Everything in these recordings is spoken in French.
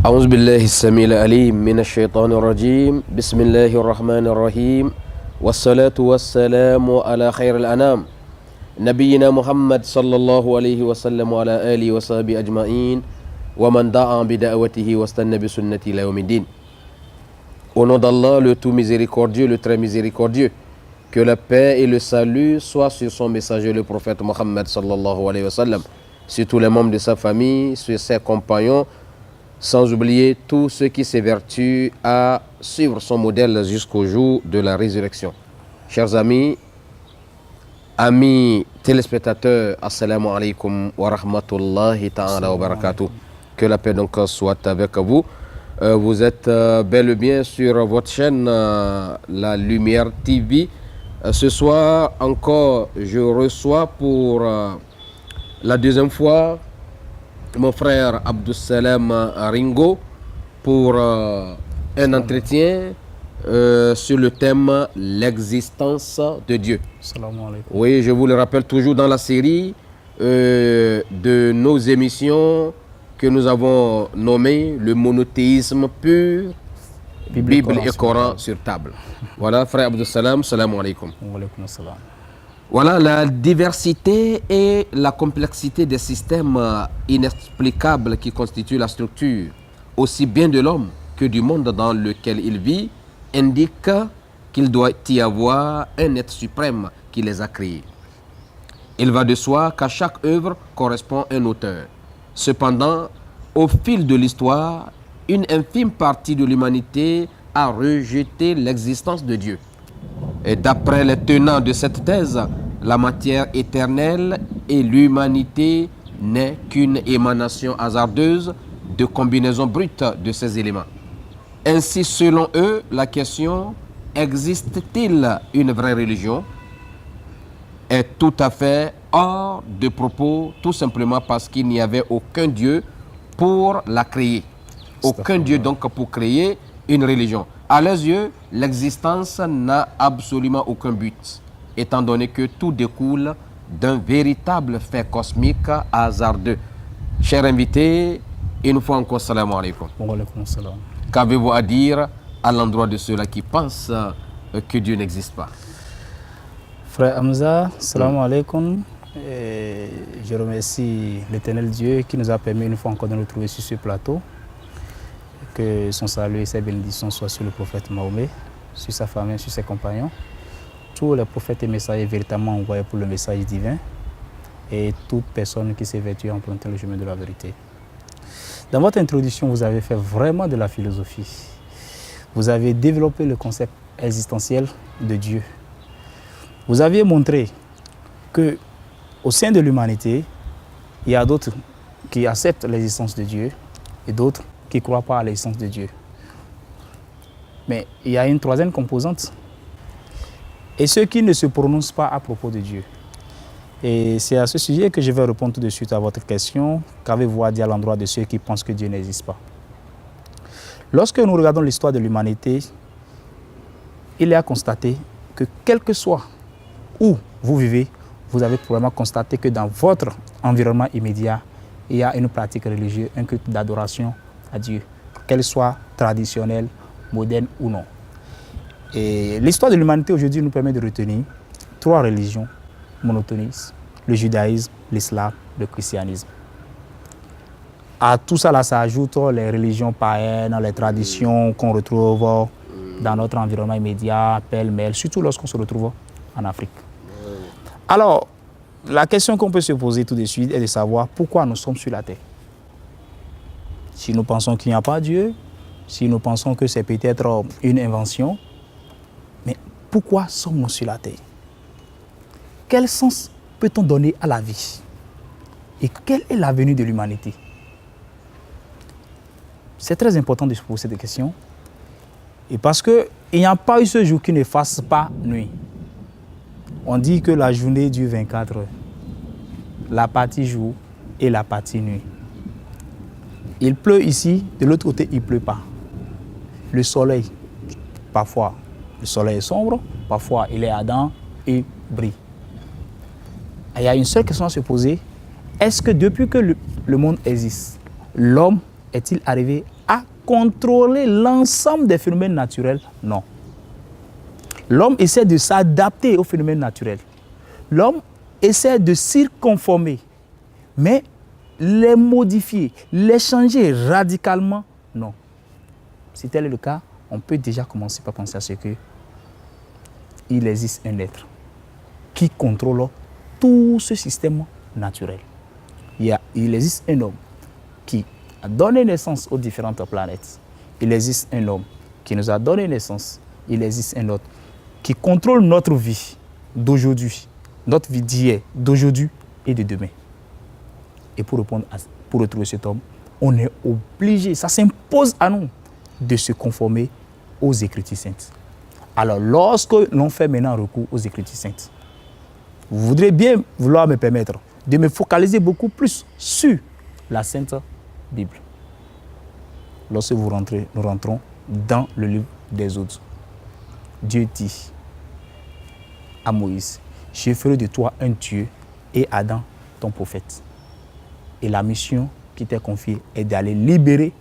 أعوذ بالله السميع العليم من الشيطان الرجيم بسم الله الرحمن الرحيم والصلاة والسلام على خير الأنام نبينا محمد صلى الله عليه وسلم وعلى آله وصحبه أجمعين ومن دعا بدعوته واستنى بسنته إلى يوم الدين. Au nom d'Allah, le tout miséricordieux, le très miséricordieux, que la paix et le salut soient sur son messager, le prophète Mohammed sallallahu alayhi wa sallam, sur tous les membres de sa famille, sur ses compagnons, sans oublier tous ceux qui s'évertuent à suivre son modèle jusqu'au jour de la résurrection. Chers amis téléspectateurs, assalamu alaikum wa rahmatullahi ta'ala wa barakatuh. Que la paix donc soit avec vous. Vous êtes bel et bien sur votre chaîne La Lumière TV. Ce soir encore, je reçois pour la deuxième fois mon frère Abdussalam Ringo pour un entretien sur le thème l'existence de Dieu. Oui, je vous le rappelle toujours dans la série de nos émissions que nous avons nommé le monothéisme pur, Bible et Coran sur table. Voilà, frère Abdussalam, salam alaikum. Voilà, la diversité et la complexité des systèmes inexplicables qui constituent la structure, aussi bien de l'homme que du monde dans lequel il vit, indiquent qu'il doit y avoir un être suprême qui les a créés. Il va de soi qu'à chaque œuvre correspond un auteur. Cependant, au fil de l'histoire, une infime partie de l'humanité a rejeté l'existence de Dieu. Et d'après les tenants de cette thèse, la matière éternelle et l'humanité n'est qu'une émanation hasardeuse de combinaison brute de ces éléments. Ainsi, selon eux, la question « existe-t-il une vraie religion ?» est tout à fait hors de propos, tout simplement parce qu'il n'y avait aucun Dieu pour la créer. Aucun Dieu donc pour créer une religion. À leurs yeux, l'existence n'a absolument aucun but, étant donné que tout découle d'un véritable fait cosmique hasardeux. Chers invités, une fois encore, salam alaikum. Qu'avez-vous à dire à l'endroit de ceux-là qui pensent que Dieu n'existe pas? Frère Hamza, salam alaikum. Je remercie l'Éternel Dieu qui nous a permis une fois encore de nous trouver sur ce plateau. Que son salut et ses bénédictions soient sur le prophète Mahomet, sur sa famille, sur ses compagnons. Tous les prophètes et messagers véritablement envoyés pour le message divin et toute personne qui s'évertue à emprunter le chemin de la vérité. Dans votre introduction, vous avez fait vraiment de la philosophie. Vous avez développé le concept existentiel de Dieu. Vous aviez montré qu'au sein de l'humanité, il y a d'autres qui acceptent l'existence de Dieu et d'autres qui ne croient pas à l'existence de Dieu. Mais il y a une troisième composante. Et ceux qui ne se prononcent pas à propos de Dieu. Et c'est à ce sujet que je vais répondre tout de suite à votre question. Qu'avez-vous à dire à l'endroit de ceux qui pensent que Dieu n'existe pas? Lorsque nous regardons l'histoire de l'humanité, il est à constater que quel que soit où vous vivez, vous avez probablement constaté que dans votre environnement immédiat, il y a une pratique religieuse, un culte d'adoration à Dieu, qu'elle soit traditionnelle, moderne ou non. Et l'histoire de l'humanité aujourd'hui nous permet de retenir trois religions monothéistes, le judaïsme, l'islam, le christianisme. À tout ça, là, ça ajoute les religions païennes, les traditions qu'on retrouve dans notre environnement immédiat, pêle-mêle, surtout lorsqu'on se retrouve en Afrique. Alors, la question qu'on peut se poser tout de suite est de savoir pourquoi nous sommes sur la terre. Si nous pensons qu'il n'y a pas Dieu, si nous pensons que c'est peut-être une invention, mais pourquoi sommes-nous sur la terre? Quel sens peut-on donner à la vie? Et quel est l'avenir de l'humanité? C'est très important de se poser cette question. Et parce qu'il n'y a pas eu ce jour qui ne fasse pas nuit. On dit que la journée dure 24 heures. La partie jour et la partie nuit. Il pleut ici, de l'autre côté, il ne pleut pas. Le soleil, parfois, le soleil est sombre, parfois, il est ardent et brille. Il y a une seule question à se poser. Est-ce que depuis que le monde existe, l'homme est-il arrivé à contrôler l'ensemble des phénomènes naturels? Non. L'homme essaie de s'adapter aux phénomènes naturels. L'homme essaie de s'y conformer. Mais les modifier, les changer radicalement, non. Si tel est le cas, on peut déjà commencer par penser à ce que il existe un être qui contrôle tout ce système naturel. Il existe un homme qui a donné naissance aux différentes planètes. Il existe un homme qui nous a donné naissance. Il existe un autre qui contrôle notre vie d'aujourd'hui, notre vie d'hier, d'aujourd'hui et de demain. Et pour retrouver cet homme, on est obligé, ça s'impose à nous, de se conformer aux Écritures saintes. Alors, lorsque l'on fait maintenant recours aux Écritures saintes, vous voudrez bien vouloir me permettre de me focaliser beaucoup plus sur la Sainte Bible. Lorsque nous rentrons dans le livre d'Exode, Dieu dit à Moïse, « Je ferai de toi un Dieu et Adam ton prophète. » Et la mission qui t'est confiée est d'aller libérer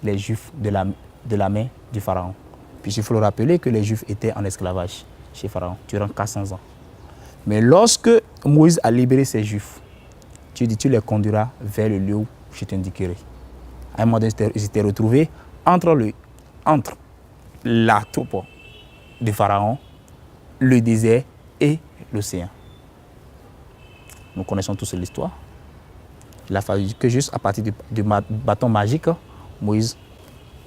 les Juifs de la main du Pharaon. Puis il faut le rappeler que les Juifs étaient en esclavage chez Pharaon durant 400 ans. Mais lorsque Moïse a libéré ces Juifs, Dieu dit, tu les conduiras vers le lieu où je t'indiquerai. À un moment donné, ils s'étaient retrouvés entre la troupe de Pharaon, le désert et l'océan. Nous connaissons tous l'histoire. Il a fallu que juste à partir du bâton magique, Moïse,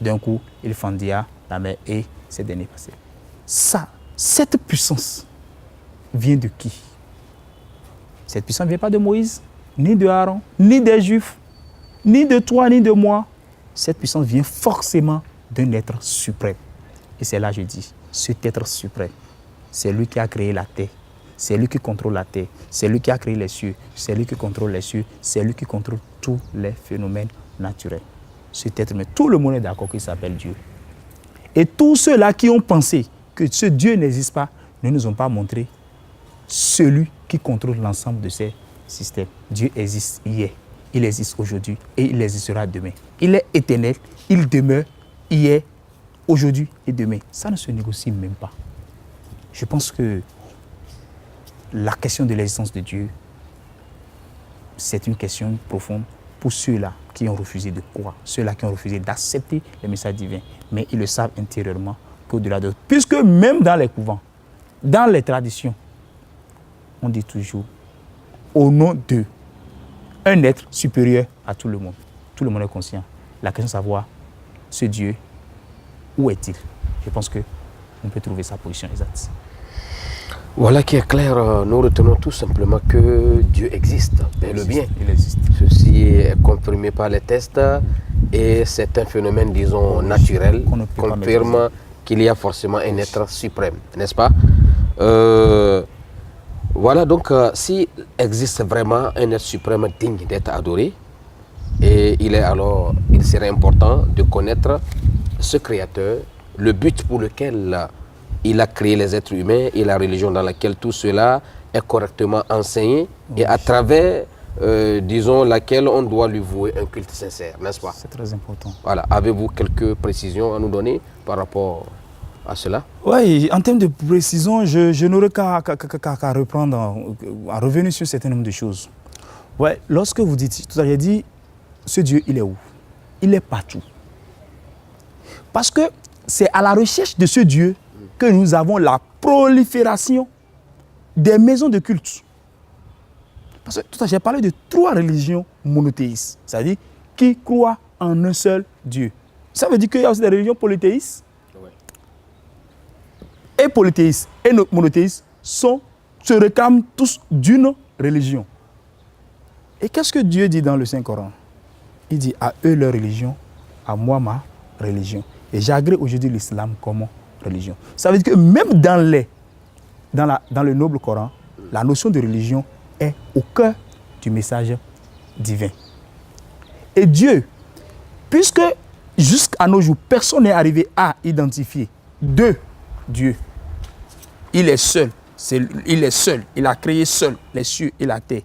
d'un coup, il fendilla la mer et ces derniers passés. Cette puissance vient de qui? Cette puissance ne vient pas de Moïse, ni de Aaron, ni des Juifs, ni de toi, ni de moi. Cette puissance vient forcément d'un être suprême. Et c'est là que je dis, cet être suprême, c'est lui qui a créé la terre. C'est lui qui contrôle la terre. C'est lui qui a créé les cieux. C'est lui qui contrôle les cieux. C'est lui qui contrôle tous les phénomènes naturels. Cet être, mais tout le monde est d'accord qu'il s'appelle Dieu. Et tous ceux-là qui ont pensé que ce Dieu n'existe pas, ne nous ont pas montré celui qui contrôle l'ensemble de ces systèmes. Dieu existe hier, il existe aujourd'hui et il existera demain. Il est éternel, il demeure hier, aujourd'hui et demain. Ça ne se négocie même pas. Je pense que la question de l'existence de Dieu, c'est une question profonde pour ceux-là qui ont refusé de croire, ceux-là qui ont refusé d'accepter le message divin. Mais ils le savent intérieurement qu'au-delà de... Puisque même dans les couvents, dans les traditions, on dit toujours au nom de un être supérieur à tout le monde. Tout le monde est conscient. La question est de savoir, ce Dieu, où est-il? Je pense qu'on peut trouver sa position exacte. Voilà qui est clair, nous retenons tout simplement que Dieu existe, bel et bien. Il existe. Ceci est confirmé par les tests et c'est un phénomène, disons, naturel, confirme qu'il y a forcément un être suprême, n'est-ce pas? Voilà, donc s'il existe vraiment un être suprême digne d'être adoré, et il serait important de connaître ce Créateur, le but pour lequel il a créé les êtres humains et la religion dans laquelle tout cela est correctement enseigné et à travers, disons, laquelle on doit lui vouer un culte sincère, n'est-ce pas? C'est très important. Voilà. Avez-vous quelques précisions à nous donner par rapport à cela? Oui, en termes de précision, je n'aurais qu'à reprendre, à revenir sur un certain nombre de choses. Ouais, lorsque vous dites, tout à l'heure, j'ai dit, ce Dieu, il est où? Il est partout. Parce que c'est à la recherche de ce Dieu que nous avons la prolifération des maisons de culte. Parce que tout à l'heure, j'ai parlé de 3 religions monothéistes, c'est-à-dire qui croient en un seul Dieu. Ça veut dire qu'il y a aussi des religions polythéistes. Et polythéistes et monothéistes se réclament tous d'une religion. Et qu'est-ce que Dieu dit dans le Saint-Coran? Il dit à eux leur religion, à moi ma religion. Et j'agrée aujourd'hui l'islam comme religion. Ça veut dire que même dans le noble Coran, la notion de religion est au cœur du message divin. Et Dieu, puisque jusqu'à nos jours, personne n'est arrivé à identifier 2 dieux, il est seul, il a créé seul les cieux et la terre.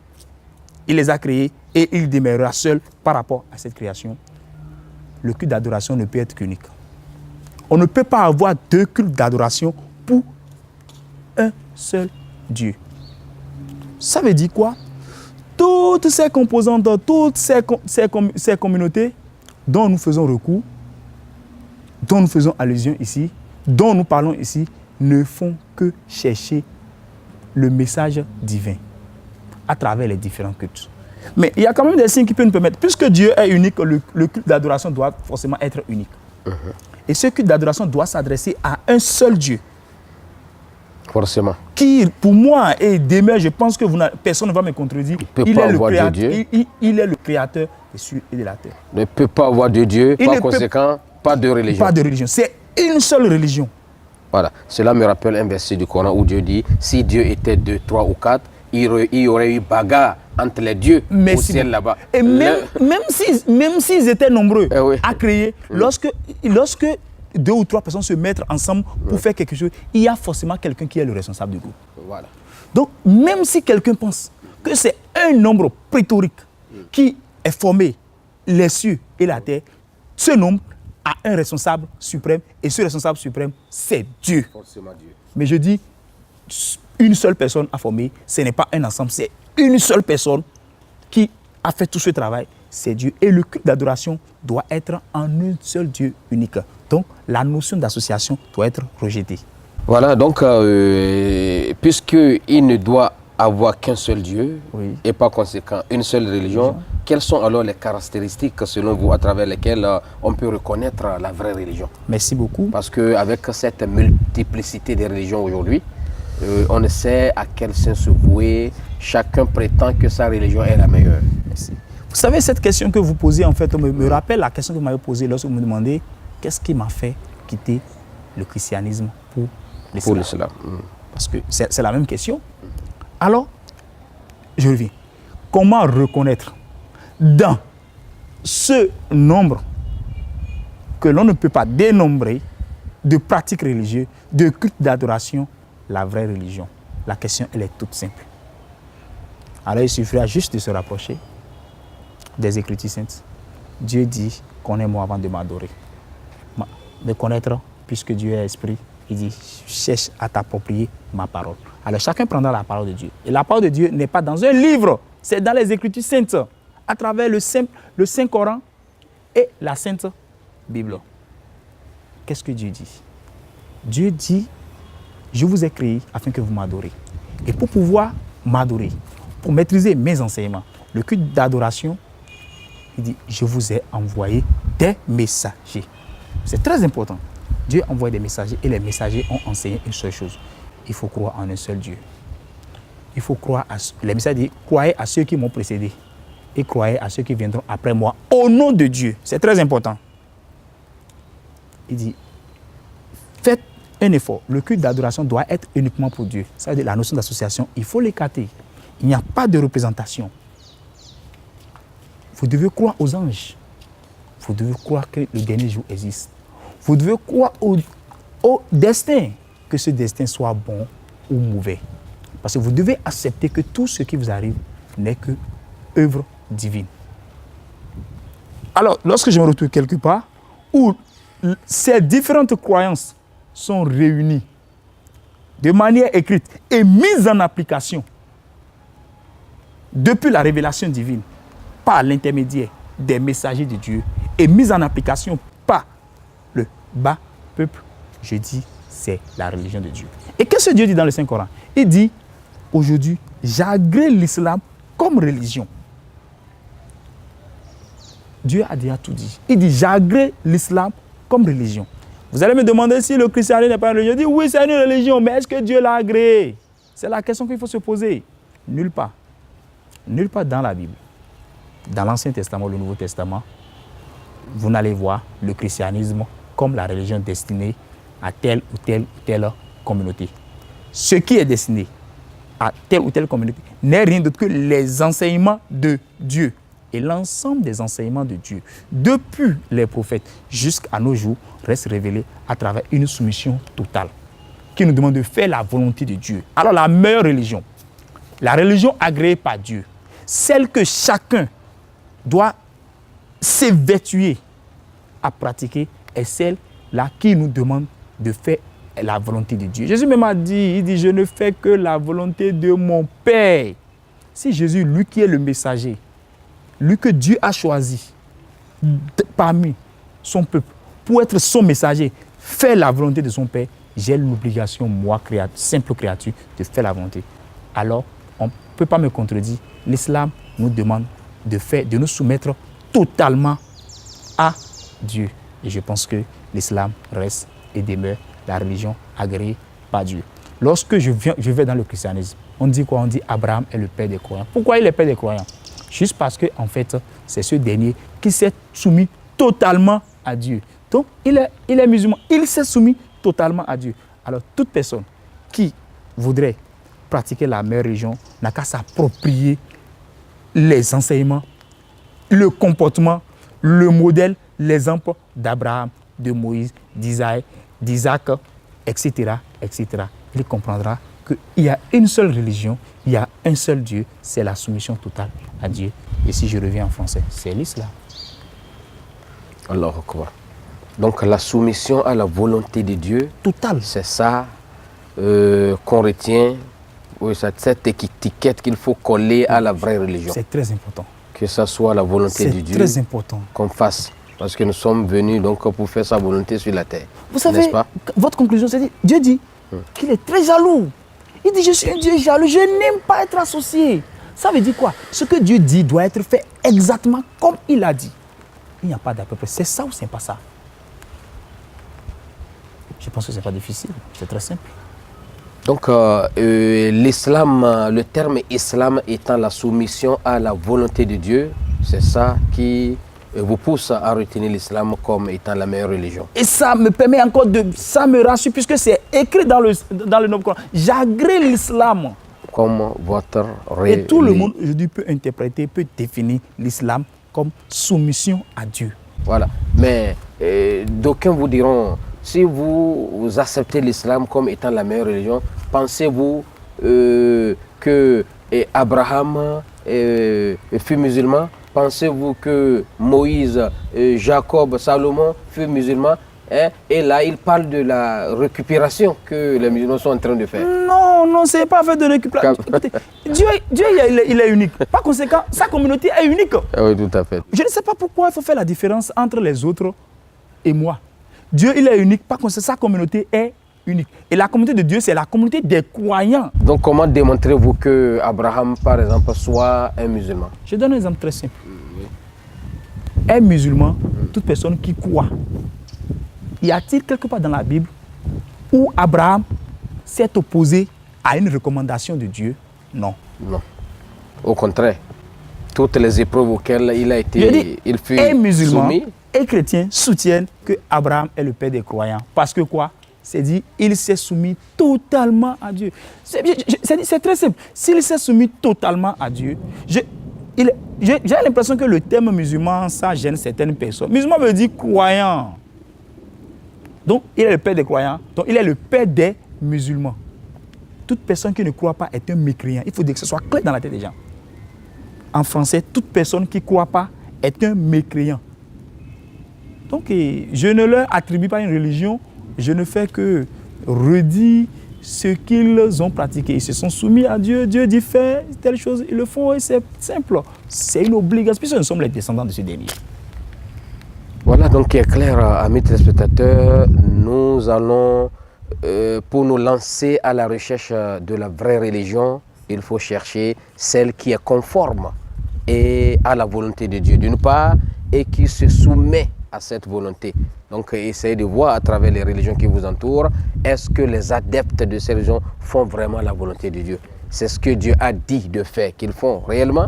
Il les a créés et il demeurera seul par rapport à cette création. le culte d'adoration ne peut être qu'unique. On ne peut pas avoir deux cultes d'adoration pour un seul Dieu. Ça veut dire quoi? Toutes ces composantes, toutes ces communautés dont nous faisons recours, dont nous faisons allusion ici, dont nous parlons ici, ne font que chercher le message divin à travers les différents cultes. Mais il y a quand même des signes qui peuvent nous permettre, puisque Dieu est unique, le culte d'adoration doit forcément être unique. Et ce culte d'adoration doit s'adresser à un seul Dieu. Forcément. Qui, pour moi, et demain, je pense que personne ne va me contredire, il est le créateur des cieux et de la terre. Ne peut pas avoir de Dieu, par conséquent, pas de religion. Pas de religion. C'est une seule religion. Voilà. Cela me rappelle un verset du Coran où Dieu dit, si Dieu était 2, 3 ou 4, il y aurait eu bagarre entre les dieux au ciel là-bas. Et même s'ils étaient nombreux à créer, lorsque 2 ou 3 personnes se mettent ensemble pour faire quelque chose, il y a forcément quelqu'un qui est le responsable du groupe. Voilà. Donc, même si quelqu'un pense que c'est un nombre pléthorique qui est formé les cieux et la terre, ce nombre a un responsable suprême et ce responsable suprême, c'est Dieu. Forcément Dieu. Mais je dis, une seule personne a formé, ce n'est pas un ensemble, c'est une seule personne qui a fait tout ce travail, c'est Dieu. Et le culte d'adoration doit être en un seul Dieu unique. Donc, la notion d'association doit être rejetée. Voilà, donc, puisqu'il ne doit avoir qu'un seul Dieu, et par conséquent une seule religion, quelles sont alors les caractéristiques, selon vous, à travers lesquelles on peut reconnaître la vraie religion? Merci beaucoup. Parce qu'avec cette multiplicité des religions aujourd'hui, on ne sait à quel sens se vouer. Chacun prétend que sa religion est la meilleure. Merci. Vous savez, cette question que vous posez, en fait, me rappelle la question que vous m'avez posée lorsque vous me demandez qu'est-ce qui m'a fait quitter le christianisme pour l'islam. Parce que c'est la même question. Alors, je reviens. Comment reconnaître dans ce nombre que l'on ne peut pas dénombrer de pratiques religieuses, de cultes d'adoration, la vraie religion? La question, elle est toute simple. Alors, il suffira juste de se rapprocher des Écritures saintes. Dieu dit, connais-moi avant de m'adorer. De connaître, puisque Dieu est esprit, il dit, cherche à t'approprier ma parole. Alors, chacun prendra la parole de Dieu. Et la parole de Dieu n'est pas dans un livre, c'est dans les Écritures saintes, à travers le Saint-Coran et la Sainte Bible. Qu'est-ce que Dieu dit? Dieu dit, je vous ai créé afin que vous m'adorez. Et pour pouvoir m'adorer, pour maîtriser mes enseignements, le culte d'adoration, il dit, je vous ai envoyé des messagers. C'est très important. Dieu envoie des messagers et les messagers ont enseigné une seule chose. Il faut croire en un seul Dieu. Il faut croire à... Les messagers disent, croyez à ceux qui m'ont précédé et croyez à ceux qui viendront après moi au nom de Dieu. C'est très important. Il dit, faites un effort. Le culte d'adoration doit être uniquement pour Dieu. Ça veut dire la notion d'association, il faut l'écarter. Il n'y a pas de représentation. Vous devez croire aux anges. Vous devez croire que le dernier jour existe. Vous devez croire au destin, que ce destin soit bon ou mauvais. Parce que vous devez accepter que tout ce qui vous arrive n'est que œuvre divine. Alors, lorsque je me retrouve quelque part où ces différentes croyances sont réunies de manière écrite et mises en application depuis la révélation divine par l'intermédiaire des messagers de Dieu et mises en application par le bas peuple, je dis c'est la religion de Dieu. Et qu'est-ce que Dieu dit dans le Saint-Coran? Il dit, aujourd'hui, j'agrée l'islam comme religion. Dieu a déjà tout dit. Il dit, j'agrée l'islam comme religion. Vous allez me demander si le christianisme n'est pas une religion. Je dis, oui, c'est une religion, mais est-ce que Dieu l'a agréé? C'est la question qu'il faut se poser. Nulle part. Nulle part dans la Bible, dans l'Ancien Testament ou le Nouveau Testament, vous n'allez voir le christianisme comme la religion destinée à telle ou telle communauté. Ce qui est destiné à telle ou telle communauté n'est rien d'autre que les enseignements de Dieu. Et l'ensemble des enseignements de Dieu, depuis les prophètes jusqu'à nos jours, reste révélé à travers une soumission totale qui nous demande de faire la volonté de Dieu. Alors la meilleure religion, la religion agréée par Dieu, celle que chacun doit s'évertuer à pratiquer est celle-là qui nous demande de faire la volonté de Dieu. Jésus même a dit, il dit, je ne fais que la volonté de mon Père. Si Jésus, lui qui est le messager, lui que Dieu a choisi parmi son peuple pour être son messager, fait la volonté de son Père, j'ai l'obligation, moi, simple créature, de faire la volonté. Alors, on ne peut pas me contredire. L'islam nous demande de nous soumettre totalement à Dieu. Et je pense que l'islam reste et demeure la religion agréée par Dieu. Lorsque je vais dans le christianisme, on dit quoi? On dit Abraham est le père des croyants. Pourquoi il est le père des croyants? Juste parce que, en fait, c'est ce dernier qui s'est soumis totalement à Dieu. Donc, il est musulman. Il s'est soumis totalement à Dieu. Alors, toute personne qui voudrait pratiquer la meilleure religion n'a qu'à s'approprier les enseignements, le comportement, le modèle, l'exemple d'Abraham, de Moïse, d'Isaac, etc., etc. Il comprendra qu'il y a une seule religion, il y a un seul Dieu, c'est la soumission totale à Dieu. Et si je reviens en français, c'est l'islam. Alors quoi? Donc la soumission à la volonté de Dieu, Total. C'est ça qu'on retient, oui, cette étiquette qu'il faut coller à la vraie religion. C'est très important. Que ça soit la volonté de Dieu. C'est très important. Qu'on fasse. Parce que nous sommes venus donc pour faire sa volonté sur la terre. Vous savez, votre conclusion, c'est Dieu dit qu'il est très jaloux. Il dit, je suis un Dieu jaloux, je n'aime pas être associé. Ça veut dire quoi? Ce que Dieu dit doit être fait exactement comme il a dit. Il n'y a pas d'à peu près. C'est ça ou c'est pas ça? Je pense que ce n'est pas difficile. C'est très simple. Donc l'islam, le terme islam étant la soumission à la volonté de Dieu, c'est ça qui vous pousse à retenir l'islam comme étant la meilleure religion. Et ça me permet encore ça me rassure puisque c'est écrit dans le Nouveau Coran. J'agrée l'islam. Comme votre religion. Et tout le monde aujourd'hui peut interpréter, peut définir l'islam comme soumission à Dieu. Voilà. Mais d'aucuns vous diront, si vous acceptez l'islam comme étant la meilleure religion, pensez-vous que Abraham fut musulman? Pensez-vous que Moïse, Jacob, Salomon furent musulmans? Et là, il parle de la récupération que les musulmans sont en train de faire. Non, ce n'est pas fait de récupération. Écoutez, Dieu il est unique. Par conséquent, sa communauté est unique. Oui, tout à fait. Je ne sais pas pourquoi il faut faire la différence entre les autres et moi. Dieu, il est unique. Par conséquent, sa communauté est unique. Et la communauté de Dieu, c'est la communauté des croyants. Donc, comment démontrez-vous que Abraham, par exemple, soit un musulman? Je donne un exemple très simple. Un musulman, toute personne qui croit. Y a-t-il quelque part dans la Bible où Abraham s'est opposé à une recommandation de Dieu? Non. Non. Au contraire, toutes les épreuves auxquelles il a été, il fut soumis. Et chrétiens soutiennent que Abraham est le père des croyants. Parce que quoi? C'est dit, il s'est soumis totalement à Dieu. C'est très simple. S'il s'est soumis totalement à Dieu, j'ai l'impression que le terme musulman, ça gêne certaines personnes. Musulman veut dire croyant. Donc, il est le père des croyants. Donc, il est le père des musulmans. Toute personne qui ne croit pas est un mécréant. Il faut dire que ce soit clair dans la tête des gens. En français, toute personne qui ne croit pas est un mécréant. Donc, je ne leur attribue pas une religion. Je ne fais que redire ce qu'ils ont pratiqué. Ils se sont soumis à Dieu. Dieu dit fais telle chose. Ils le font et c'est simple. C'est une obligation puisque nous sommes les descendants de ce dernier. Voilà, donc qui est clair, amis téléspectateurs, nous allons, pour nous lancer à la recherche de la vraie religion, il faut chercher celle qui est conforme et à la volonté de Dieu, d'une part, et qui se soumet à cette volonté. Donc, essayez de voir à travers les religions qui vous entourent, est-ce que les adeptes de ces religions font vraiment la volonté de Dieu? C'est ce que Dieu a dit de faire qu'ils font réellement?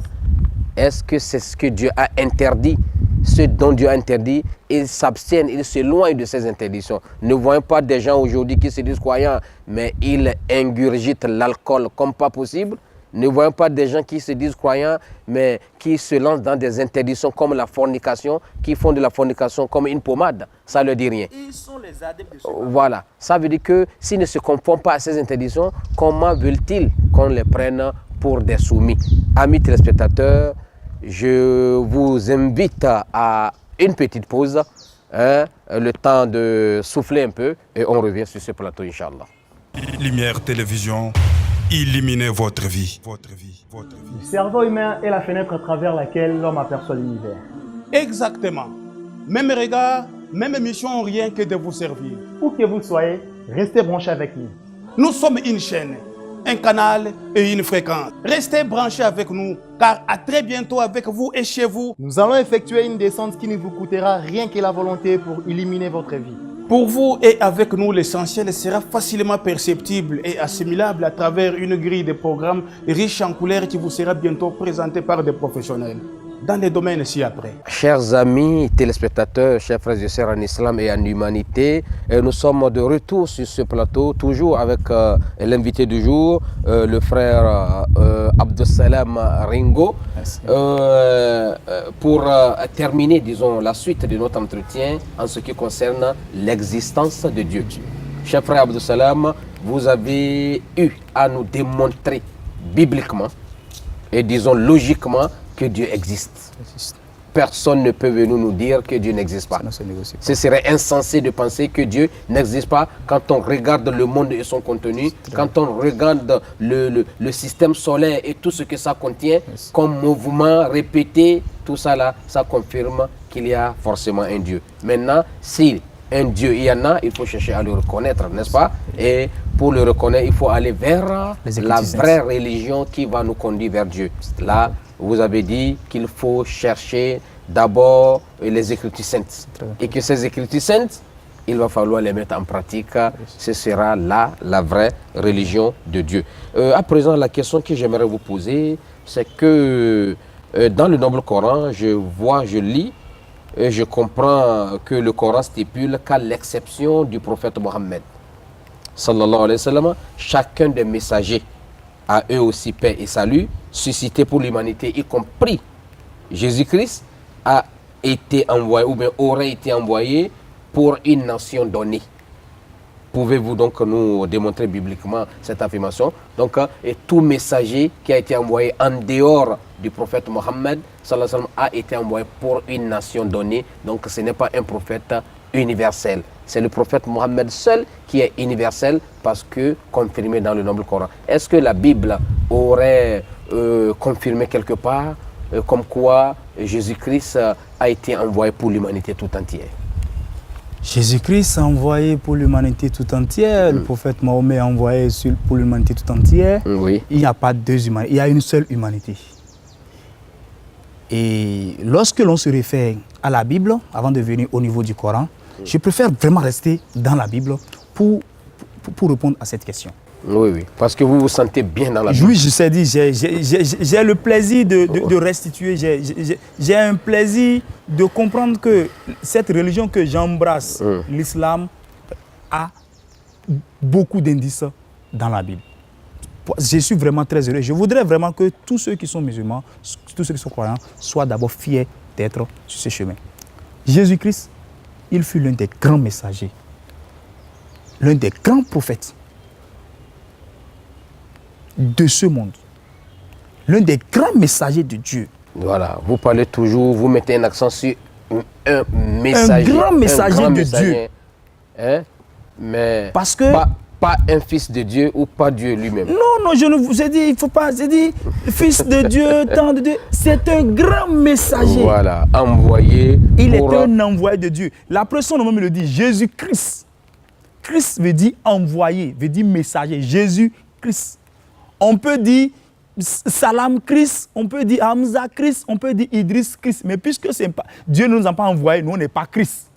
Est-ce que c'est ce que Dieu a interdit? Ce dont Dieu a interdit, ils s'abstiennent, ils s'éloignent de ces interdictions. Ne voyons pas des gens aujourd'hui qui se disent croyants, mais ils ingurgitent l'alcool comme pas possible. Ne voyons pas des gens qui se disent croyants, mais qui se lancent dans des interdictions comme la fornication, qui font de la fornication comme une pommade. Ça ne leur dit rien. Ils sont les adeptes de ce Voilà. Ça veut dire que s'ils ne se conforment pas à ces interdictions, comment veulent-ils qu'on les prenne pour des soumis? Amis téléspectateurs, je vous invite à une petite pause le temps de souffler un peu et on revient sur ce plateau, Inch'Allah. Lumière Télévision, illuminez votre vie. Le cerveau humain est la fenêtre à travers laquelle l'homme aperçoit l'univers. Exactement. Même regard, même mission, rien que de vous servir. Où que vous soyez, restez branchés avec nous. Nous sommes une chaîne, un canal et une fréquence. Restez branchés avec nous, car à très bientôt avec vous et chez vous. Nous allons effectuer une descente qui ne vous coûtera rien que la volonté pour illuminer votre vie. Pour vous et avec nous, l'essentiel sera facilement perceptible et assimilable à travers une grille de programmes riche en couleurs qui vous sera bientôt présentée par des professionnels dans les domaines ci-après. Chers amis téléspectateurs, chers frères et sœurs en islam et en humanité, nous sommes de retour sur ce plateau, toujours avec l'invité du jour, le frère Abdussalam Ringo. Pour terminer, disons, la suite de notre entretien en ce qui concerne l'existence de Dieu. Cher frère Abdussalam, vous avez eu à nous démontrer bibliquement et disons logiquement que Dieu existe. Personne ne peut venir nous dire que Dieu n'existe pas. Ce serait insensé de penser que Dieu n'existe pas quand on regarde le monde et son contenu, quand on regarde le système solaire et tout ce que ça contient, comme mouvement répété, tout ça là, ça confirme qu'il y a forcément un Dieu. Maintenant, si un Dieu il y en a, il faut chercher à le reconnaître, n'est-ce pas? Et pour le reconnaître, il faut aller vers la vraie religion qui va nous conduire vers Dieu. Là, vous avez dit qu'il faut chercher d'abord les Écritures saintes. Et que ces Écritures saintes, il va falloir les mettre en pratique. Ce sera là la vraie religion de Dieu. À présent, la question que j'aimerais vous poser, c'est que dans le Noble Coran, je lis, et je comprends que le Coran stipule qu'à l'exception du prophète Mohammed, sallallahu alayhi wa sallam, chacun des messagers a eux aussi paix et salut, suscité pour l'humanité, y compris Jésus-Christ, a été envoyé ou bien aurait été envoyé pour une nation donnée. Pouvez-vous donc nous démontrer bibliquement cette affirmation? Donc, et tout messager qui a été envoyé en dehors du prophète Mohammed sallallahu alayhi wa sallam, a été envoyé pour une nation donnée. Donc, ce n'est pas un prophète universel. C'est le prophète Mohammed seul qui est universel parce que confirmé dans le Noble Coran. Est-ce que la Bible aurait confirmé quelque part comme quoi Jésus-Christ a été envoyé pour l'humanité tout entière? Jésus-Christ a envoyé pour l'humanité tout entière, le prophète Mahomet a envoyé pour l'humanité tout entière. Oui. Il n'y a pas deux humanités, il y a une seule humanité. Et lorsque l'on se réfère à la Bible, avant de venir au niveau du Coran, je préfère vraiment rester dans la Bible pour répondre à cette question. Oui, oui, parce que vous vous sentez bien dans la Bible. Oui, je sais dire, j'ai le plaisir de restituer, j'ai un plaisir de comprendre que cette religion que j'embrasse, l'islam, a beaucoup d'indices dans la Bible. Je suis vraiment très heureux. Je voudrais vraiment que tous ceux qui sont musulmans, tous ceux qui sont croyants, soient d'abord fiers d'être sur ce chemin. Jésus-Christ, il fut l'un des grands messagers, l'un des grands prophètes de ce monde, l'un des grands messagers de Dieu. Voilà, vous parlez toujours, vous mettez un accent sur un messager. Un grand messager de Dieu. Hein? Mais parce que pas un fils de Dieu ou pas Dieu lui-même. Non, je ne vous ai dit, il ne faut pas, j'ai dit, fils de Dieu, temps de Dieu, c'est un grand messager. Voilà, envoyé. Il est un envoyé de Dieu. La personne me le dit, Jésus-Christ. Christ veut dire envoyé, veut dire messager, Jésus-Christ. On peut dire Salam Christ, on peut dire Hamza Christ, on peut dire Idriss Christ. Mais puisque pas, Dieu ne nous a pas envoyés, nous on n'est pas Christ.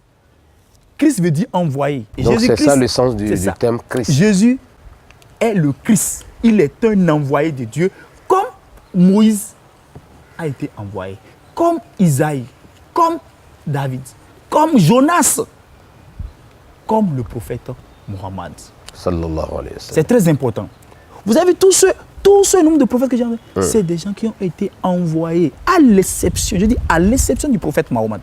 Christ veut dire envoyé. Donc c'est ça le sens du terme Christ. Jésus est le Christ. Il est un envoyé de Dieu, comme Moïse a été envoyé, comme Isaïe, comme David, comme Jonas, comme le prophète Mohammed. Sallallahu alayhi wa sallam. C'est très important. Vous avez tout ce nombre de prophètes que j'ai envoyés, c'est des gens qui ont été envoyés, à l'exception, je dis à l'exception du prophète Mohammed.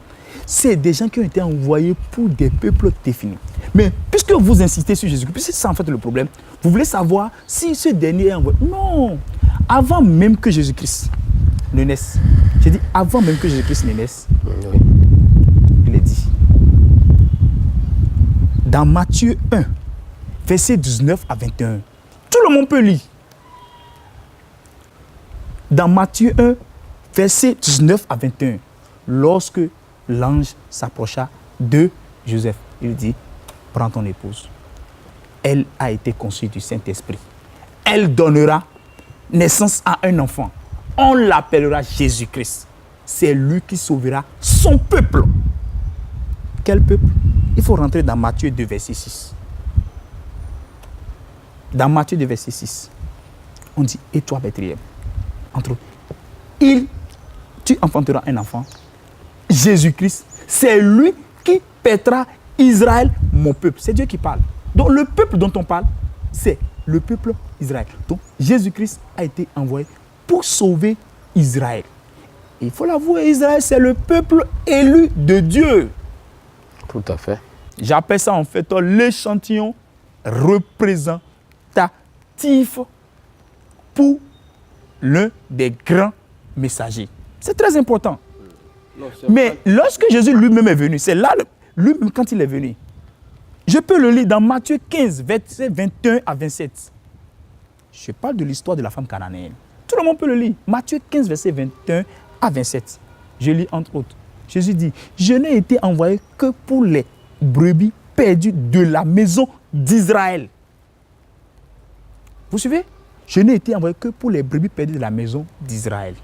C'est des gens qui ont été envoyés pour des peuples définis. Mais puisque vous insistez sur Jésus-Christ, puisque c'est en fait le problème, vous voulez savoir si ce dernier est envoyé. Non, avant même que Jésus-Christ ne naisse, j'ai dit avant même que Jésus-Christ ne naisse, il est dit, dans Matthieu 1, versets 19 à 21. Tout le monde peut lire. Dans Matthieu 1, versets 19 à 21, lorsque l'ange s'approcha de Joseph, il dit, prends ton épouse. Elle a été conçue du Saint-Esprit. Elle donnera naissance à un enfant. On l'appellera Jésus-Christ. C'est lui qui sauvera son peuple. Quel peuple? Il faut rentrer dans Matthieu 2, verset 6. Dans Matthieu 2, verset 6, on dit, et toi, Bethléem, entre eux, tu enfanteras un enfant, Jésus-Christ, c'est lui qui paîtra Israël, mon peuple. C'est Dieu qui parle. Donc le peuple dont on parle, c'est le peuple Israël. Donc Jésus-Christ a été envoyé pour sauver Israël. Il faut l'avouer, Israël, c'est le peuple élu de Dieu. Tout à fait. J'appelle ça en fait l'échantillon représentatif pour l'un des grands messagers. C'est très important. Mais lorsque Jésus lui-même est venu, c'est là, lui-même quand il est venu, je peux le lire dans Matthieu 15, versets 21 à 27. Je parle de l'histoire de la femme cananéenne. Tout le monde peut le lire. Matthieu 15, versets 21 à 27. Je lis entre autres. Jésus dit, je n'ai été envoyé que pour les brebis perdues de la maison d'Israël. Vous suivez? Je n'ai été envoyé que pour les brebis perdues de la maison d'Israël.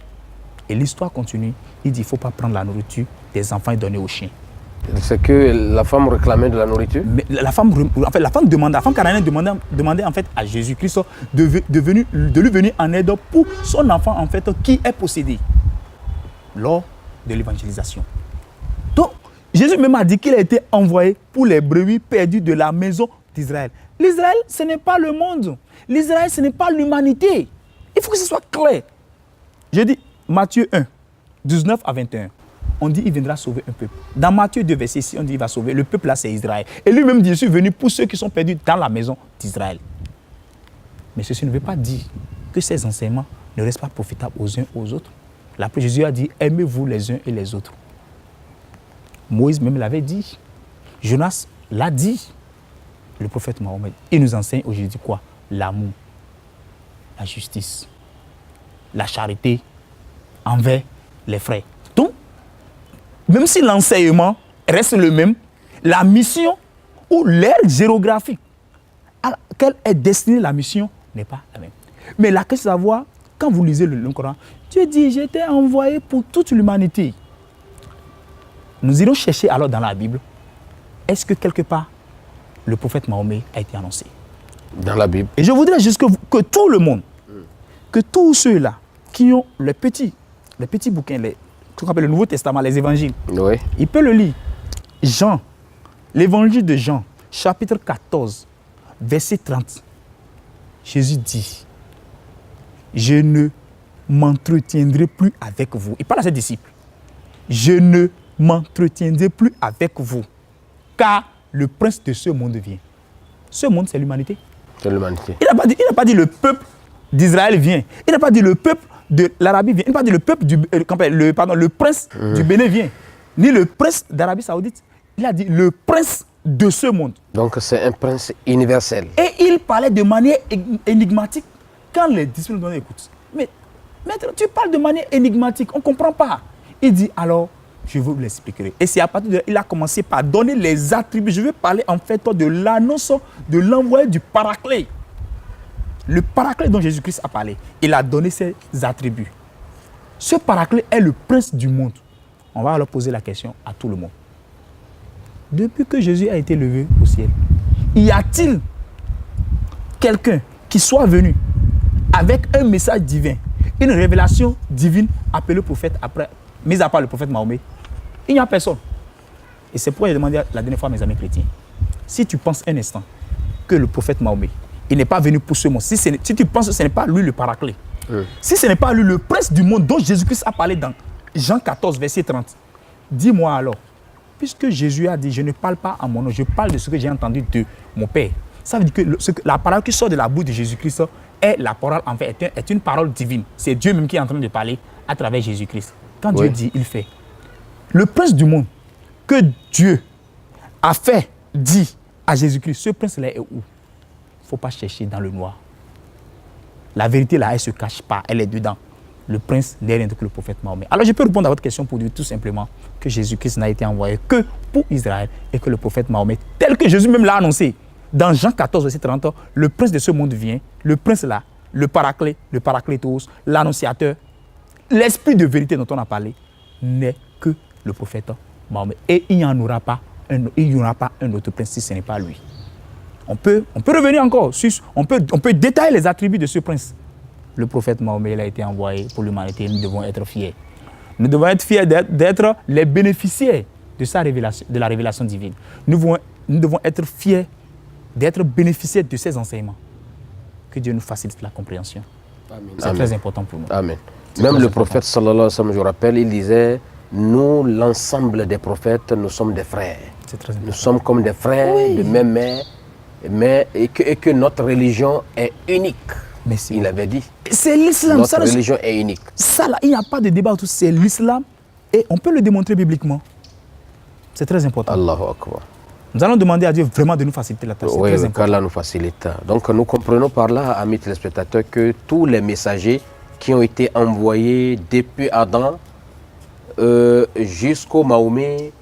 Et l'histoire continue. Il dit, il ne faut pas prendre la nourriture des enfants et donner aux chiens. C'est que la femme réclamait de la nourriture? Mais la femme cananéenne demandait en fait à Jésus-Christ de lui venir en aide pour son enfant en fait qui est possédé lors de l'évangélisation. Donc, Jésus même a dit qu'il a été envoyé pour les brebis perdues de la maison d'Israël. L'Israël, ce n'est pas le monde. L'Israël, ce n'est pas l'humanité. Il faut que ce soit clair. Je dis Matthieu 1, 19 à 21. On dit qu'il viendra sauver un peuple. Dans Matthieu 2, verset 6, on dit qu'il va sauver. Le peuple là, c'est Israël. Et lui-même dit, je suis venu pour ceux qui sont perdus dans la maison d'Israël. Mais ceci ne veut pas dire que ces enseignements ne restent pas profitables aux uns aux autres. L'après Jésus a dit, aimez-vous les uns et les autres. Moïse même l'avait dit. Jonas l'a dit. Le prophète Mahomet, il nous enseigne aujourd'hui quoi? L'amour, la justice, la charité envers les frères. Donc, même si l'enseignement reste le même, la mission ou l'ère géographique à laquelle est destinée la mission n'est pas la même. Mais la question c'est de savoir, quand vous lisez le Coran, Dieu dit, j'étais envoyé pour toute l'humanité. Nous irons chercher alors dans la Bible, est-ce que quelque part, le prophète Mahomet a été annoncé? Dans la Bible. Et je voudrais juste que tout le monde, que tous ceux-là qui ont les petits bouquins, ce qu'on appelle le Nouveau Testament, les évangiles, Oui. ils peuvent le lire. Jean, l'évangile de Jean, chapitre 14, verset 30. Jésus dit, je ne m'entretiendrai plus avec vous. Il parle à ses disciples. Je ne m'entretiendrai plus avec vous, car le prince de ce monde vient. Ce monde, c'est l'humanité. C'est l'humanité. Il n'a pas dit le peuple d'Israël vient. Il n'a pas dit le peuple de l'Arabie vient. Il n'a pas dit le peuple le prince du Bénin vient. Ni le prince d'Arabie Saoudite. Il a dit le prince de ce monde. Donc c'est un prince universel. Et il parlait de manière énigmatique. Quand les disciples nous écoutent, mais maître, tu parles de manière énigmatique, on ne comprend pas. Il dit alors, je vous l'expliquerai. Et c'est à partir de là, il a commencé par donner les attributs. Je vais parler en fait de l'annonce de l'envoyé du Paraclet. Le Paraclet dont Jésus-Christ a parlé, il a donné ses attributs. Ce Paraclet est le prince du monde. On va alors poser la question à tout le monde. Depuis que Jésus a été levé au ciel, y a-t-il quelqu'un qui soit venu avec un message divin, une révélation divine appelée prophète après, mis à part le prophète Mahomet? Il n'y a personne. Et c'est pourquoi j'ai demandé la dernière fois à mes amis chrétiens, si tu penses un instant que le prophète Mahomet, il n'est pas venu pour ce monde, si tu penses que ce n'est pas lui le Paraclet, si ce n'est pas lui le prince du monde dont Jésus-Christ a parlé dans Jean 14, verset 30, dis-moi alors, puisque Jésus a dit, je ne parle pas en mon nom, je parle de ce que j'ai entendu de mon Père. Ça veut dire que la parole qui sort de la bouche de Jésus-Christ est la parole, en fait, est une parole divine. C'est Dieu même qui est en train de parler à travers Jésus-Christ. Quand Dieu dit, il fait. Le prince du monde que Dieu a fait, dit à Jésus-Christ, ce prince-là est où? Il ne faut pas chercher dans le noir. La vérité là, elle ne se cache pas, elle est dedans. Le prince n'est rien d'autre que le prophète Mahomet. Alors je peux répondre à votre question pour dire tout simplement que Jésus-Christ n'a été envoyé que pour Israël et que le prophète Mahomet, tel que Jésus même l'a annoncé, dans Jean 14, verset 30, le prince de ce monde vient, le prince là, le paraclet, le paraclétos, l'annonciateur, l'esprit de vérité dont on a parlé, n'est que le prophète Mahomet. Et il n'y en aura pas un autre prince si ce n'est pas lui. On peut revenir encore, on peut détailler les attributs de ce prince. Le prophète Mahomet, il a été envoyé pour l'humanité. Nous devons être fiers. Nous devons être fiers d'être les bénéficiaires de la révélation divine. Nous devons être fiers d'être bénéficiaires de ces enseignements. Que Dieu nous facilite la compréhension. C'est très important pour nous. Amen. Même le prophète, sallallahu alayhi wa sallam, je vous rappelle, il disait, nous, l'ensemble des prophètes, nous sommes des frères. C'est très important. Nous sommes comme des frères de même mère, et que notre religion est unique. Merci. Il avait dit. C'est l'islam. Notre religion est unique. Ça, là, il n'y a pas de débat autour. C'est l'islam et on peut le démontrer bibliquement. C'est très important. Allahu Akbar. Nous allons demander à Dieu vraiment de nous faciliter la tâche. Oui, qu'Allah nous facilite. Donc nous comprenons par là, amis téléspectateurs, que tous les messagers qui ont été envoyés depuis Adam jusqu'au Mahomet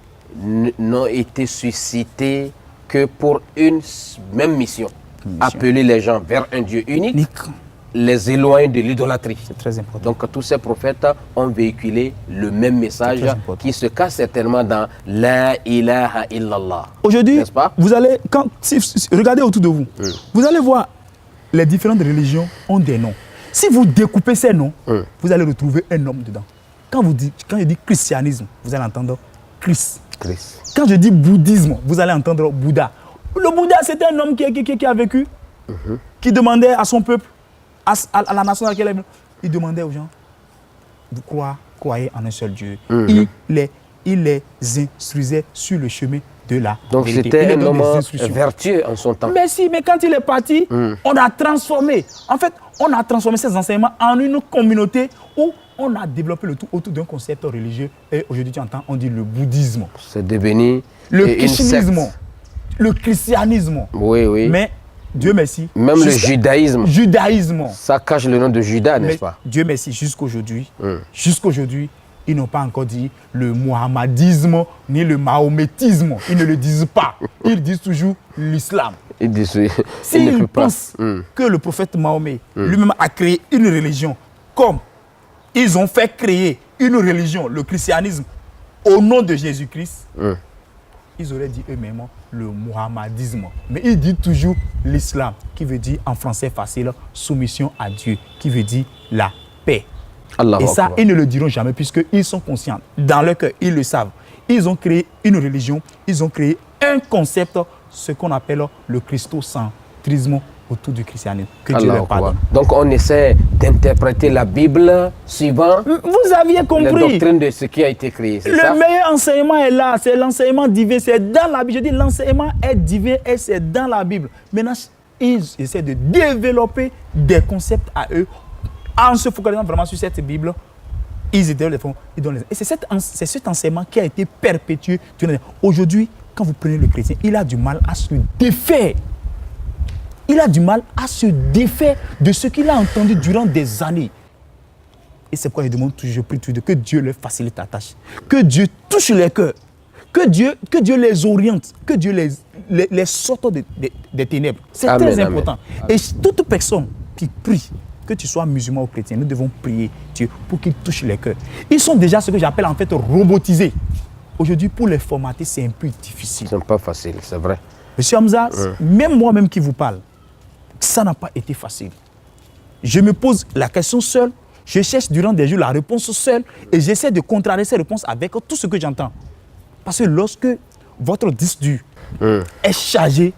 n'ont été suscités que pour une même mission. Appeler les gens vers un Dieu unique, les éloigner de l'idolâtrie. C'est très important. Donc tous ces prophètes ont véhiculé le même message qui se cache certainement dans La ilaha illallah. Aujourd'hui, vous allez, regardez autour de vous, vous allez voir les différentes religions ont des noms. Si vous découpez ces noms, vous allez retrouver un homme dedans. Quand je dis christianisme, vous allez entendre Christ. Quand je dis bouddhisme, vous allez entendre Bouddha. Le Bouddha, c'est un homme qui a vécu, qui demandait à son peuple, à la nation dans laquelle il demandait aux gens, vous croyez en un seul Dieu. Il les instruisait sur le chemin de la Donc vérité. c'était un homme vertueux en son temps. Mais si, mais quand il est parti, on a transformé. En fait, on a transformé ces enseignements en une communauté où on a développé le tout autour d'un concept religieux. Et aujourd'hui, tu entends, on dit le bouddhisme. C'est devenu le christianisme. Le christianisme. Oui, oui. Mais Dieu merci. Même le judaïsme. Judaïsme. Ça cache le nom de Judas, n'est-ce pas? Dieu merci, jusqu'aujourd'hui, ils n'ont pas encore dit le muhammadisme ni le mahométisme. Ils ne le disent pas. Ils disent toujours l'islam. Ils disent oui. S'ils pensent que le prophète Mahomet lui-même a créé une religion, comme ils ont fait créer une religion, le christianisme, au nom de Jésus-Christ, ils auraient dit eux-mêmes le muhammadisme. Mais ils disent toujours l'islam, qui veut dire en français facile, soumission à Dieu, qui veut dire la paix. Et ça, ils ne le diront jamais puisqu'ils sont conscients. Dans leur cœur, ils le savent. Ils ont créé une religion, ils ont créé un concept, ce qu'on appelle le christocentrisme autour du christianisme. Que Dieu leur pardonne. Donc on essaie d'interpréter la Bible suivant vous aviez compris la doctrine de ce qui a été créé. Le meilleur enseignement est là, c'est l'enseignement divin, c'est dans la Bible. Je dis l'enseignement est divin et c'est dans la Bible. Maintenant, ils essaient de développer des concepts à eux en se focalisant vraiment sur cette Bible. Ils donnent les... Et c'est cet enseignement qui a été perpétué. Aujourd'hui, quand vous prenez le chrétien, il a du mal à se défaire. Il a du mal à se défaire de ce qu'il a entendu durant des années. Et c'est pourquoi je demande toujours, je prie toujours, que Dieu leur facilite la tâche. Que Dieu touche les cœurs. Que Dieu les oriente. Que Dieu les sorte des ténèbres. C'est très important. Amen. Et toute personne qui prie, que tu sois musulman ou chrétien, nous devons prier Dieu pour qu'il touche les cœurs. Ils sont déjà ce que j'appelle en fait robotisés. Aujourd'hui, pour les formater, c'est un peu difficile. Ce n'est pas facile, c'est vrai. Monsieur Hamza, même moi-même qui vous parle, ça n'a pas été facile. Je me pose la question seule, je cherche durant des jours la réponse seule et j'essaie de contrarier ces réponses avec tout ce que j'entends. Parce que lorsque votre disque dur est chargé,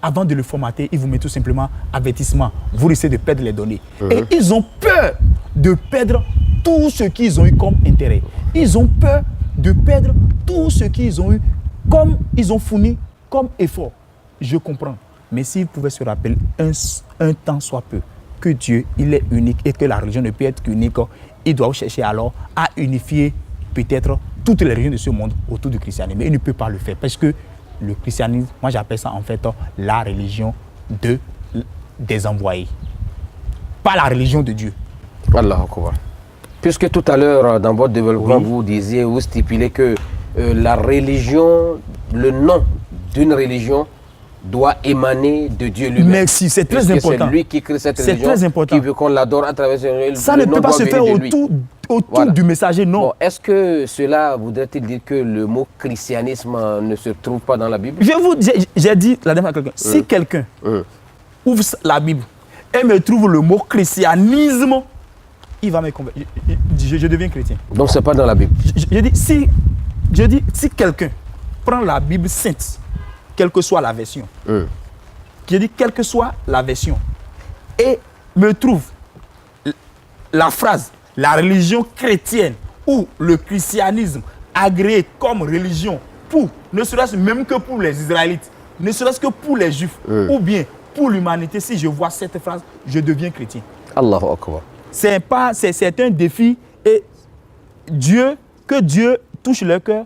avant de le formater, il vous met tout simplement avertissement. Vous risquez de perdre les données. Et ils ont peur de perdre tout ce qu'ils ont eu comme intérêt. Ils ont peur de perdre tout ce qu'ils ont eu comme ils ont fourni comme effort. Je comprends. Mais s'ils pouvaient se rappeler un temps soit peu que Dieu, il est unique et que la religion ne peut être qu'unique, ils doivent chercher alors à unifier peut-être toutes les religions de ce monde autour du christianisme. Mais ils ne peuvent pas le faire parce que le christianisme, moi j'appelle ça en fait la religion des envoyés. Pas la religion de Dieu. Allahu Akbar. Puisque tout à l'heure, dans votre développement, Oui. vous disiez, vous stipulez que la religion, le nom d'une religion doit émaner de Dieu lui-même. Merci, c'est très Puisque important. c'est lui qui crée cette C'est religion, très important. qui veut qu'on l'adore à travers cette religion. Ça Le ne nom peut pas doit se venir faire de lui. autour Voilà. du messager, non. Bon, est-ce que cela voudrait-il dire que le mot christianisme ne se trouve pas dans la Bible? J'ai dit la dernière fois à quelqu'un, si quelqu'un ouvre la Bible et me trouve le mot christianisme, il va me convaincre. Je deviens chrétien. Donc c'est pas dans la Bible. Je dis, si quelqu'un prend la Bible sainte, quelle que soit la version, je dis, quelle que soit la version, et me trouve la phrase, la religion chrétienne ou le christianisme agréé comme religion pour, ne serait-ce même que pour les Israélites, ne serait-ce que pour les Juifs, ou bien pour l'humanité, si je vois cette phrase, je deviens chrétien. Allahu Akbar. C'est un défi et que Dieu touche leur cœur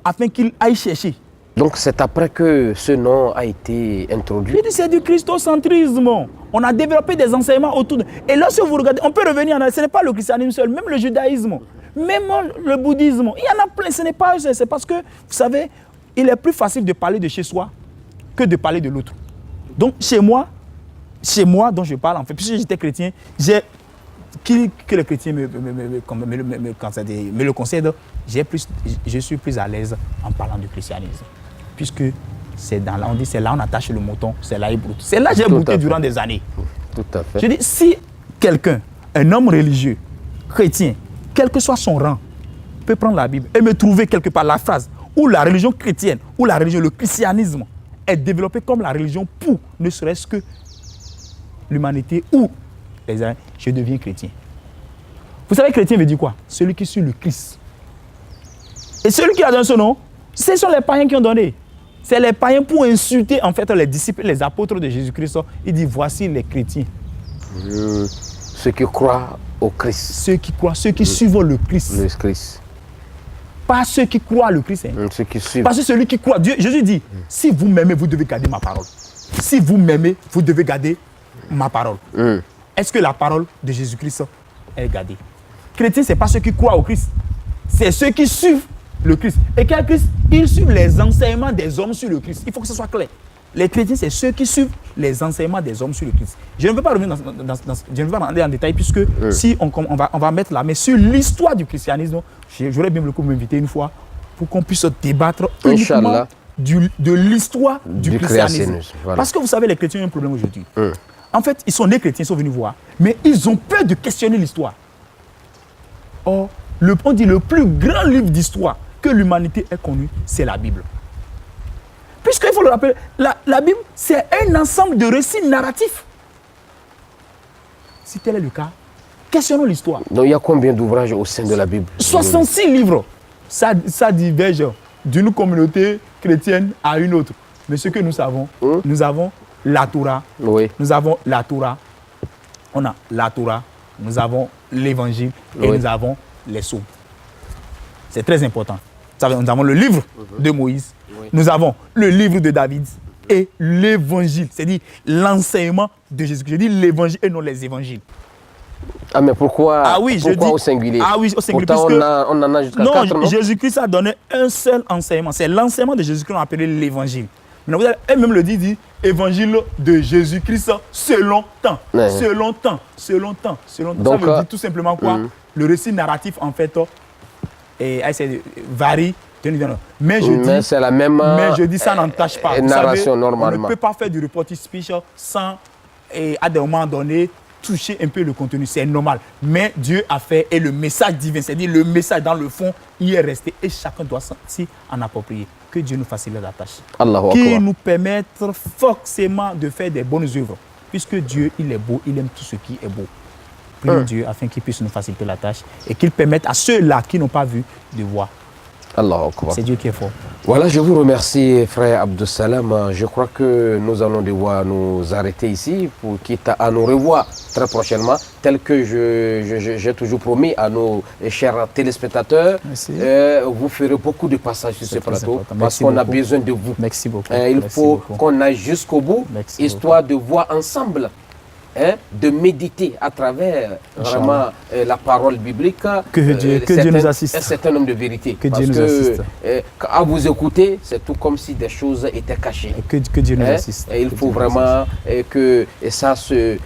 afin qu'ils aillent chercher. Donc c'est après que ce nom a été introduit. Je dis, c'est du christocentrisme. On a développé des enseignements autour de... Et lorsque vous regardez, on peut revenir, ce n'est pas le christianisme seul, même le judaïsme, même le bouddhisme. Il y en a plein, ce n'est pas... C'est parce que, vous savez, il est plus facile de parler de chez soi que de parler de l'autre. Donc chez moi dont je parle, en fait, puisque j'étais chrétien, que le chrétien me le concède, je suis plus à l'aise en parlant du christianisme. Puisque c'est là, on dit, c'est là on attache le mouton, c'est là il broute. C'est là que j'ai brouté durant des années. Tout à fait. Je dis, si quelqu'un, un homme religieux, chrétien, quel que soit son rang, peut prendre la Bible et me trouver quelque part la phrase où la religion chrétienne, où la religion, le christianisme est développé comme la religion pour ne serait-ce que l'humanité ou les Israéliens, je deviens chrétien. Vous savez, chrétien veut dire quoi? Celui qui suit le Christ. Et celui qui a donné ce nom, ce sont les païens qui ont donné. C'est les païens pour insulter en fait les disciples, les apôtres de Jésus-Christ. Il dit, voici les chrétiens. Ceux qui croient au Christ. Ceux qui croient, ceux qui suivent le Christ. Le Christ. Pas ceux qui croient le Christ. Ceux qui suivent. Parce que celui qui croit, Dieu, Jésus dit, si vous m'aimez, vous devez garder ma parole. Si vous m'aimez, vous devez garder ma parole. Est-ce que la parole de Jésus-Christ est gardée? Chrétiens, ce n'est pas ceux qui croient au Christ. C'est ceux qui suivent le Christ. Et quel Christ? Ils suivent les enseignements des hommes sur le Christ. Il faut que ce soit clair. Les chrétiens, c'est ceux qui suivent les enseignements des hommes sur le Christ. Je ne veux pas revenir je ne veux pas rentrer en détail puisque si on va mettre la main sur l'histoire du christianisme, j'aurais bien voulu m'inviter une fois pour qu'on puisse débattre uniquement de l'histoire du christianisme. Voilà. Parce que vous savez, les chrétiens ont un problème aujourd'hui. En fait, ils sont nés chrétiens, ils sont venus voir, mais ils ont peur de questionner l'histoire. Or, on dit le plus grand livre d'histoire que l'humanité ait connu, c'est la Bible. Puisqu'il faut le rappeler, la Bible, c'est un ensemble de récits narratifs. Si tel est le cas, questionnons l'histoire. Donc il y a combien d'ouvrages au sein de la Bible? 66 livres. Ça diverge d'une communauté chrétienne à une autre. Mais ce que nous savons, nous avons la Torah. Oui. Nous avons la Torah. On a la Torah. Nous avons l'évangile et nous avons les psaumes. C'est très important. Nous avons le livre de Moïse. Nous avons le livre de David et l'évangile. C'est-à-dire l'enseignement de Jésus. Je dis l'évangile et non les évangiles. Ah mais pourquoi, pourquoi au singulier? Ah oui, au singulier. Pourtant on en a jusqu'à 4, non? Jésus-Christ a donné un seul enseignement. C'est l'enseignement de Jésus-Christ qu'on appelle l'évangile. Elle-même le dit, évangile de Jésus-Christ selon temps. Selon temps. Donc, ça veut dire tout simplement quoi? Le récit narratif, en fait, varie. Mais c'est la même mais je dis ça n'entache pas. narration, savez, normalement. On ne peut pas faire du reporting speech sans, à des moments donnés, toucher un peu le contenu. C'est normal. Mais Dieu a fait, et le message divin, c'est-à-dire le message dans le fond, il est resté. Et chacun doit s'y en approprier. Que Dieu nous facilite la tâche. Qu'il nous permette forcément de faire des bonnes œuvres. Puisque Dieu, il est beau, il aime tout ce qui est beau. Prions Dieu afin qu'il puisse nous faciliter la tâche et qu'il permette à ceux-là qui n'ont pas vu de voir. Allah Akbar. C'est Dieu qui est fort. Voilà, je vous remercie, frère Abdou Salam. Je crois que nous allons devoir nous arrêter ici, pour quitte à nous revoir très prochainement, tel que j'ai toujours promis à nos chers téléspectateurs. Vous ferez beaucoup de passages sur ce plateau, parce qu'on a besoin de vous. Merci beaucoup. Il faut qu'on aille jusqu'au bout, histoire de voir ensemble, de méditer à travers vraiment la parole biblique. Que Dieu nous assiste. Un certain nombre de vérités. Que Dieu nous assiste. À vous écouter, c'est tout comme si des choses étaient cachées. Que Dieu nous assiste. Et il faut vraiment que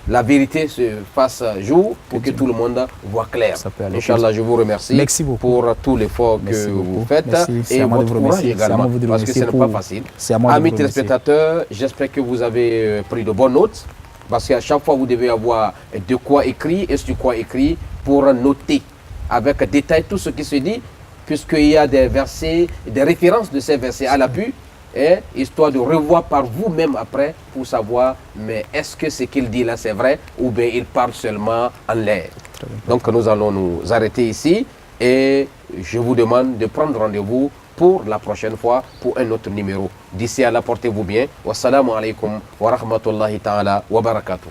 la vérité se fasse jour pour que tout le monde voit clair. Inch'Allah, je vous remercie. Merci beaucoup pour tout l'effort que vous faites. Et votre courage également, parce que ce n'est pas facile. Amis téléspectateurs, j'espère que vous avez pris de bonnes notes. Parce qu'à chaque fois, vous devez avoir de quoi écrire et sur quoi écrire pour noter avec détail tout ce qui se dit, puisqu'il y a des versets, des références de ces versets à l'appui, histoire de revoir par vous-même après pour savoir, mais est-ce que ce qu'il dit là c'est vrai ou bien il parle seulement en l'air. Donc nous allons nous arrêter ici et je vous demande de prendre rendez-vous pour la prochaine fois pour un autre numéro. D'ici à là, portez-vous bien. Wassalamu alaikum wa rahmatullahi ta'ala wa barakatuh.